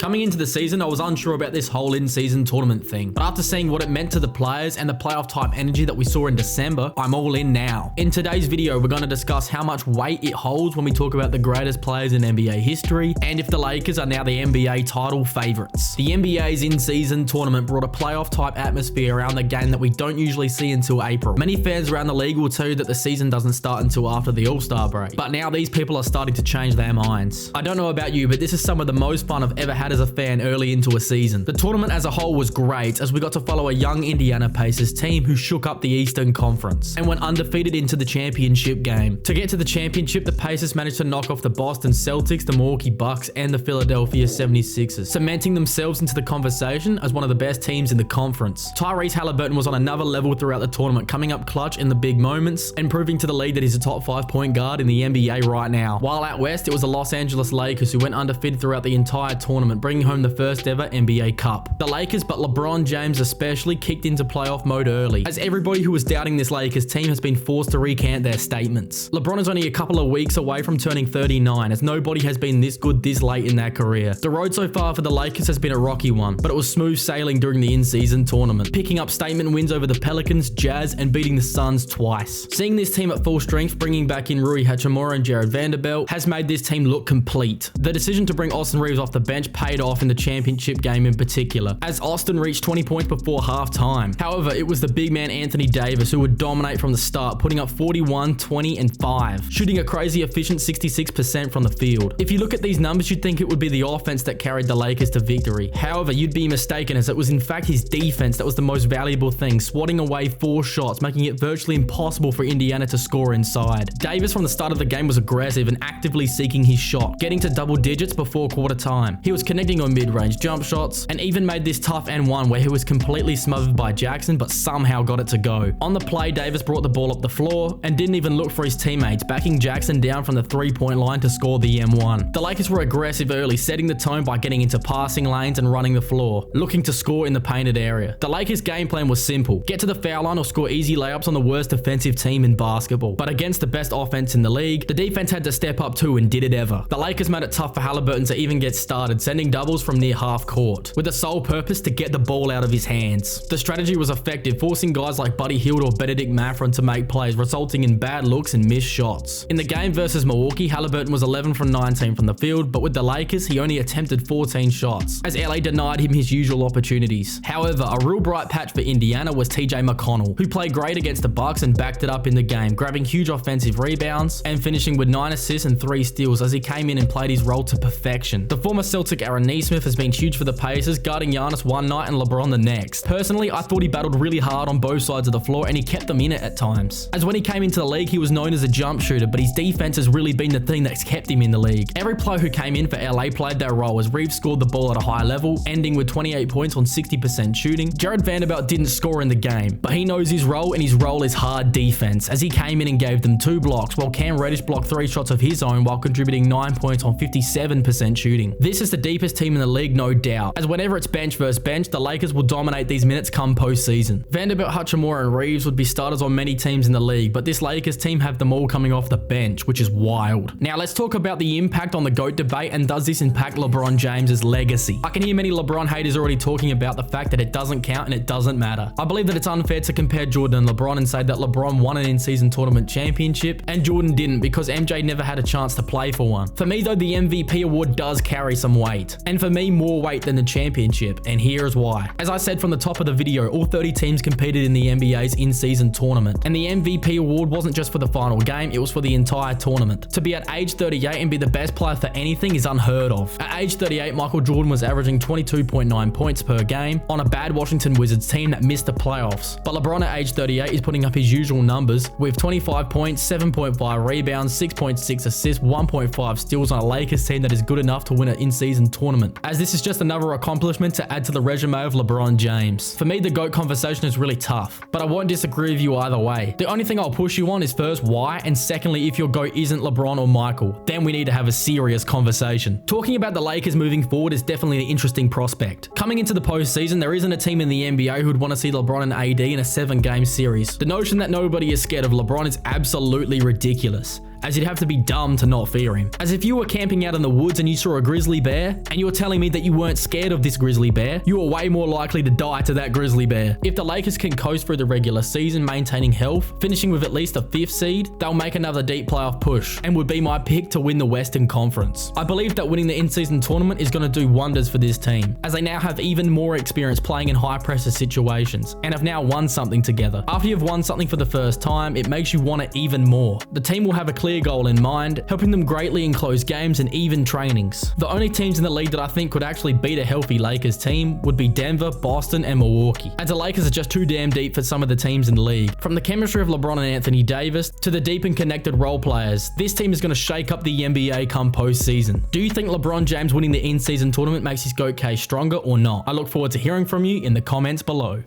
Coming into the season, I was unsure about this whole in-season tournament thing, but after seeing what it meant to the players and the playoff type energy that we saw in December, I'm all in now. In today's video, we're going to discuss how much weight it holds when we talk about the greatest players in NBA history, and if the Lakers are now the NBA title favorites. The NBA's in-season tournament brought a playoff type atmosphere around the game that we don't usually see until April. Many fans around the league will tell you that the season doesn't start until after the All-Star break, but now these people are starting to change their minds. I don't know about you, but this is some of the most fun I've ever had as a fan early into a season. The tournament as a whole was great, as we got to follow a young Indiana Pacers team who shook up the Eastern Conference and went undefeated into the championship game. To get to the championship, the Pacers managed to knock off the Boston Celtics, the Milwaukee Bucks, and the Philadelphia 76ers, cementing themselves into the conversation as one of the best teams in the conference. Tyrese Haliburton was on another level throughout the tournament, coming up clutch in the big moments and proving to the league that he's a top 5 point guard in the NBA right now. While out west, it was the Los Angeles Lakers who went undefeated throughout the entire tournament, bringing home the first ever NBA Cup. The Lakers, but LeBron James especially, kicked into playoff mode early, as everybody who was doubting this Lakers team has been forced to recant their statements. LeBron is only a couple of weeks away from turning 39, as nobody has been this good this late in their career. The road so far for the Lakers has been a rocky one, but it was smooth sailing during the in-season tournament, picking up statement wins over the Pelicans, Jazz, and beating the Suns twice. Seeing this team at full strength, bringing back in Rui Hachimura and Jared Vanderbilt, has made this team look complete. The decision to bring Austin Reeves off the bench paid off in the championship game in particular, as Austin reached 20 points before halftime. However, it was the big man Anthony Davis who would dominate from the start, putting up 41, 20, and 5, shooting a crazy efficient 66% from the field. If you look at these numbers, you'd think it would be the offense that carried the Lakers to victory. However, you'd be mistaken, as it was in fact his defense that was the most valuable thing, swatting away 4 shots, making it virtually impossible for Indiana to score inside. Davis from the start of the game was aggressive and actively seeking his shot, getting to double digits before quarter time. He was connecting on mid-range jump shots and even made this tough and one where he was completely smothered by Jackson but somehow got it to go. On the play, Davis brought the ball up the floor and didn't even look for his teammates, backing Jackson down from the 3-point line to score the M1. The Lakers were aggressive early, setting the tone by getting into passing lanes and running the floor, looking to score in the painted area. The Lakers' game plan was simple: get to the foul line or score easy layups on the worst defensive team in basketball. But against the best offense in the league, the defense had to step up too, and did it ever. The Lakers made it tough for Haliburton to even get started, sending doubles from near half court, with the sole purpose to get the ball out of his hands. The strategy was effective, forcing guys like Buddy Hield or Benedict Mathurin to make plays, resulting in bad looks and missed shots. In the game versus Milwaukee, Haliburton was 11 from 19 from the field, but with the Lakers, he only attempted 14 shots, as LA denied him his usual opportunities. However, a real bright patch for Indiana was TJ McConnell, who played great against the Bucks and backed it up in the game, grabbing huge offensive rebounds and finishing with 9 assists and 3 steals as he came in and played his role to perfection. The former Celtic Aaron Nesmith has been huge for the Pacers, guarding Giannis one night and LeBron the next. Personally, I thought he battled really hard on both sides of the floor and he kept them in it at times, as when he came into the league he was known as a jump shooter, but his defense has really been the thing that's kept him in the league. Every player who came in for LA played their role, as Reeves scored the ball at a high level, ending with 28 points on 60% shooting. Jared Vanderbilt didn't score in the game, but he knows his role, and his role is hard defense, as he came in and gave them 2 blocks, while Cam Reddish blocked 3 shots of his own while contributing 9 points on 57% shooting. This is the deepest team in the league, no doubt, as whenever it's bench versus bench, the Lakers will dominate these minutes come postseason. Vanderbilt, Hachimura, and Reeves would be starters on many teams in the league, but this Lakers team have them all coming off the bench, which is wild. Now let's talk about the impact on the GOAT debate, and does this impact LeBron James's legacy? I can hear many LeBron haters already talking about the fact that it doesn't count and it doesn't matter. I believe that it's unfair to compare Jordan and LeBron and say that LeBron won an in-season tournament championship and Jordan didn't, because MJ never had a chance to play for one. For me though, the MVP award does carry some weight, and for me more weight than the championship, and here's why. As I said from the top of the video, all 30 teams competed in the NBA's in-season tournament, and the MVP award wasn't just for the final game, it was for the entire tournament. To be at age 38 and be the best player for anything is unheard of. At age 38, Michael Jordan was averaging 22.9 points per game on a bad Washington Wizards team that missed the playoffs. But LeBron at age 38 is putting up his usual numbers with 25 points, 7.5 rebounds, 6.6 assists, 1.5 steals on a Lakers team that is good enough to win an in-season tournament, as this is just another accomplishment to add to the resume of LeBron James. For me, the GOAT conversation is really tough, but I won't disagree with you either way. The only thing I'll push you on is first, why, and secondly, if your GOAT isn't LeBron or Michael, then we need to have a serious conversation. Talking about the Lakers moving forward is definitely an interesting prospect. Coming into the postseason, there isn't a team in the NBA who'd want to see LeBron and AD in a 7-game series. The notion that nobody is scared of LeBron is absolutely ridiculous. as you'd have to be dumb to not fear him. As if you were camping out in the woods and you saw a grizzly bear, and you were telling me that you weren't scared of this grizzly bear, you were way more likely to die to that grizzly bear. If the Lakers can coast through the regular season maintaining health, finishing with at least a 5th seed, they'll make another deep playoff push, and would be my pick to win the Western Conference. I believe that winning the in-season tournament is going to do wonders for this team, as they now have even more experience playing in high-pressure situations, and have now won something together. After you've won something for the first time, it makes you want it even more. The team will have a clear goal in mind, helping them greatly in close games and even trainings. The only teams in the league that I think could actually beat a healthy Lakers team would be Denver, Boston, and Milwaukee, as the Lakers are just too damn deep for some of the teams in the league. From the chemistry of LeBron and Anthony Davis to the deep and connected role players, this team is going to shake up the NBA come postseason. Do you think LeBron James winning the in-season tournament makes his GOAT case stronger or not? I look forward to hearing from you in the comments below.